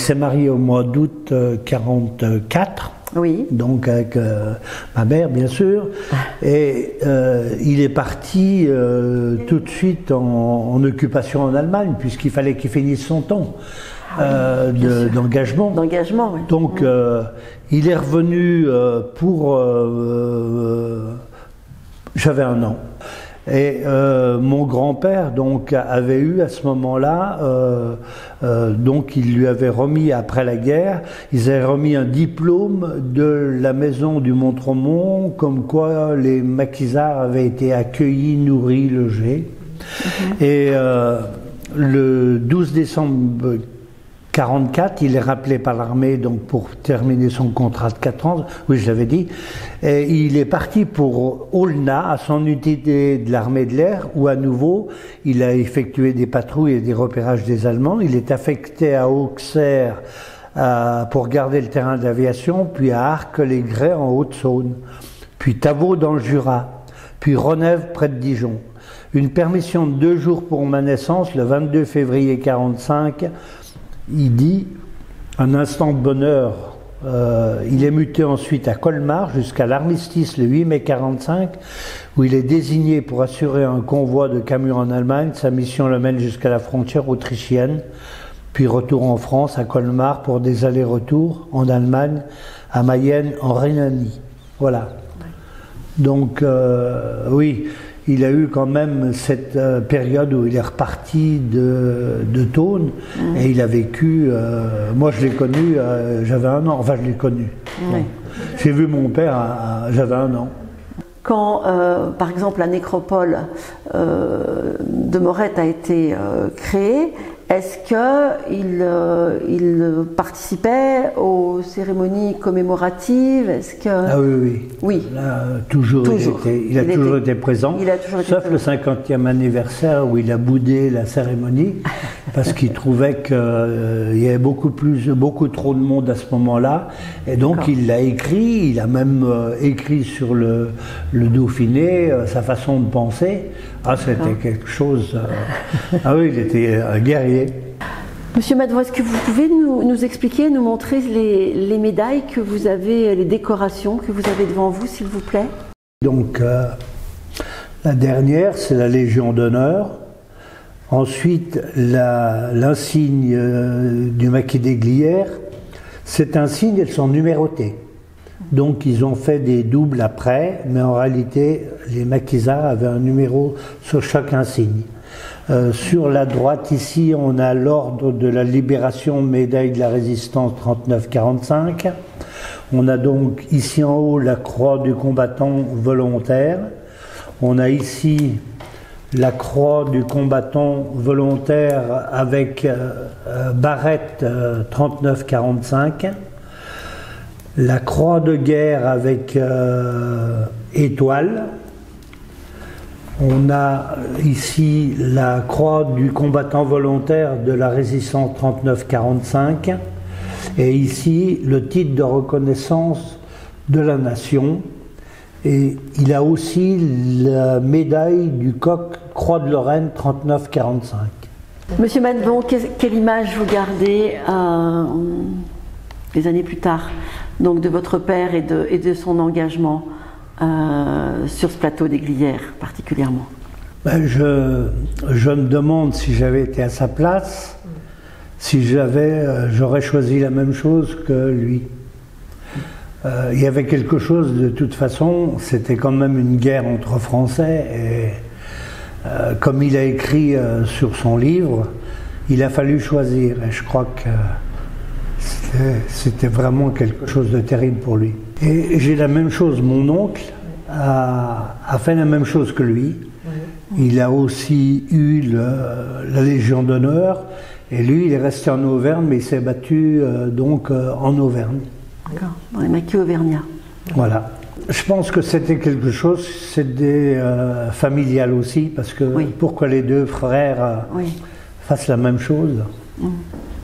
s'est marié au mois d'août 44. Oui. Donc avec ma mère, bien sûr. Et il est parti tout de suite en occupation en Allemagne, puisqu'il fallait qu'il finisse son temps d'engagement. D'engagement, oui. Donc il est revenu j'avais 1 an. Et mon grand-père donc avait eu à ce moment-là, donc il lui avait remis après la guerre, ils avaient remis un diplôme de la maison du Montremont, comme quoi les maquisards avaient été accueillis, nourris, logés. Et le 12 décembre 44, il est rappelé par l'armée donc pour terminer son contrat de 4 ans, oui je l'avais dit, et il est parti pour Olna, à son unité de l'armée de l'air, où à nouveau il a effectué des patrouilles et des repérages des Allemands. Il est affecté à Auxerre pour garder le terrain d'aviation, puis à Arques-les-Grès en Haute-Saône, puis Tavaux dans le Jura, puis Renève près de Dijon. Une permission de 2 jours pour ma naissance, le 22 février 45. Il dit, un instant de bonheur, il est muté ensuite à Colmar jusqu'à l'armistice le 8 mai 45, où il est désigné pour assurer un convoi de camions en Allemagne. Sa mission le mène jusqu'à la frontière autrichienne, puis retour en France à Colmar pour des allers-retours en Allemagne, à Mayenne, en Rhénanie. Voilà. Donc, oui. Il a eu quand même cette période où il est reparti de Thônes et il a vécu, moi je l'ai connu, j'avais 1 an, enfin je l'ai connu. Oui. J'ai vu mon père, j'avais 1 an. Quand, par exemple, la nécropole de Morette a été créée, est-ce qu'il participait aux cérémonies commémoratives? Est-ce que... Ah oui. Oui. Là, il a toujours été présent, sauf le 50e anniversaire où il a boudé la cérémonie parce qu'il trouvait qu'il y avait beaucoup trop de monde à ce moment-là. Et donc il l'a écrit, il a même écrit sur le Dauphiné sa façon de penser. Ah, c'était quelque chose... ah oui, il était un guerrier. Monsieur Madevaux, est-ce que vous pouvez nous expliquer, nous montrer les médailles que vous avez, les décorations que vous avez devant vous, s'il vous plaît? Donc, la dernière, c'est la Légion d'honneur. Ensuite, l'insigne du maquis des Glières. Cet insigne, elles sont numérotées. Donc ils ont fait des doubles après, mais en réalité, les maquisards avaient un numéro sur chaque insigne. Sur la droite ici, on a l'ordre de la libération, médaille de la résistance 39-45. On a donc ici en haut la croix du combattant volontaire. On a ici la croix du combattant volontaire avec barrette 39-45. La croix de guerre avec étoile. On a ici la croix du combattant volontaire de la résistance 39-45 et ici le titre de reconnaissance de la nation. Et il a aussi la médaille du coq Croix de Lorraine 39-45. Monsieur Madevaux, quelle image vous gardez des années plus tard, donc de votre père et de son engagement sur ce plateau des Glières particulièrement? Je me demande si j'avais été à sa place, si j'aurais choisi la même chose que lui. Il y avait quelque chose, de toute façon, c'était quand même une guerre entre Français et comme il a écrit sur son livre, il a fallu choisir et je crois que c'était vraiment quelque chose de terrible pour lui. Et j'ai la même chose, mon oncle a fait la même chose que lui. Il a aussi eu la Légion d'honneur et lui il est resté en Auvergne mais il s'est battu donc en Auvergne. D'accord, dans les maquis auvergnats. Voilà. Je pense que c'était quelque chose, c'était familial aussi, parce que pourquoi les deux frères fassent la même chose.